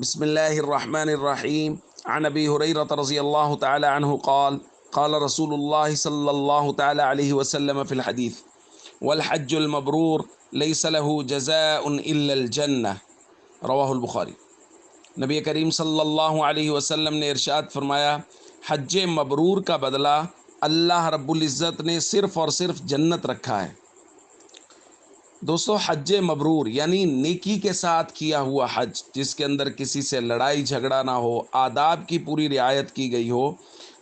بسم الله الرحمن الرحيم. عن أبي هريرة رضي الله تعالى عنه قال قال رسول الله صلى الله تعالى عليه وسلم في الحديث: والحج المبرور ليس له جزاء إلا الجنة. رواہ البخاری۔ نبی کریم صلی اللہ علیہ وسلم نے ارشاد فرمایا، حج مبرور کا بدلہ اللہ رب العزت نے صرف اور صرف جنت رکھا ہے۔ دوستو، حج مبرور یعنی نیکی کے ساتھ کیا ہوا حج، جس کے اندر کسی سے لڑائی جھگڑا نہ ہو، آداب کی پوری رعایت کی گئی ہو،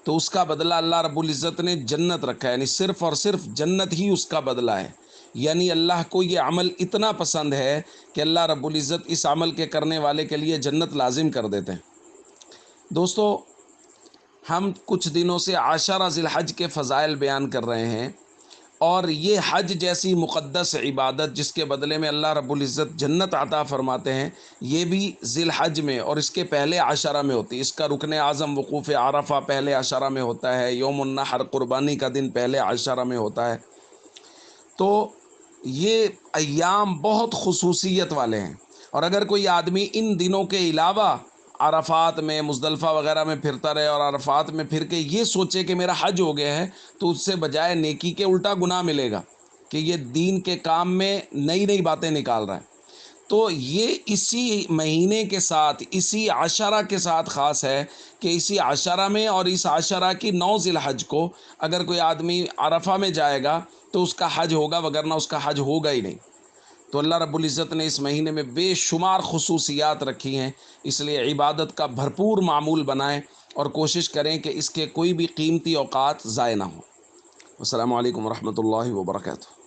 تو اس کا بدلہ اللہ رب العزت نے جنت رکھا ہے، یعنی صرف اور صرف جنت ہی اس کا بدلہ ہے۔ یعنی اللہ کو یہ عمل اتنا پسند ہے کہ اللہ رب العزت اس عمل کے کرنے والے کے لیے جنت لازم کر دیتے ہیں۔ دوستو، ہم کچھ دنوں سے عاشرہ ذی الحج کے فضائل بیان کر رہے ہیں، اور یہ حج جیسی مقدس عبادت جس کے بدلے میں اللہ رب العزت جنت عطا فرماتے ہیں، یہ بھی ذی الحج میں اور اس کے پہلے عشرہ میں ہوتی ہے۔ اس کا رکن اعظم وقوف عرفہ پہلے عشرہ میں ہوتا ہے، یوم النحر قربانی کا دن پہلے عشرہ میں ہوتا ہے۔ تو یہ ایام بہت خصوصیت والے ہیں، اور اگر کوئی آدمی ان دنوں کے علاوہ عرفات میں مزدلفہ وغیرہ میں پھرتا رہے اور عرفات میں پھر کے یہ سوچے کہ میرا حج ہو گیا ہے، تو اس سے بجائے نیکی کے الٹا گناہ ملے گا کہ یہ دین کے کام میں نئی نئی باتیں نکال رہا ہے۔ تو یہ اسی مہینے کے ساتھ، اسی عشرہ کے ساتھ خاص ہے کہ اسی عشرہ میں اور اس عشرہ کی 9 ذی الحج کو اگر کوئی آدمی عرفہ میں جائے گا تو اس کا حج ہوگا، وگرنہ اس کا حج ہوگا ہی نہیں۔ تو اللہ رب العزت نے اس مہینے میں بے شمار خصوصیات رکھی ہیں، اس لیے عبادت کا بھرپور معمول بنائیں اور کوشش کریں کہ اس کے کوئی بھی قیمتی اوقات ضائع نہ ہوں۔ السلام علیکم ورحمۃ اللہ وبرکاتہ۔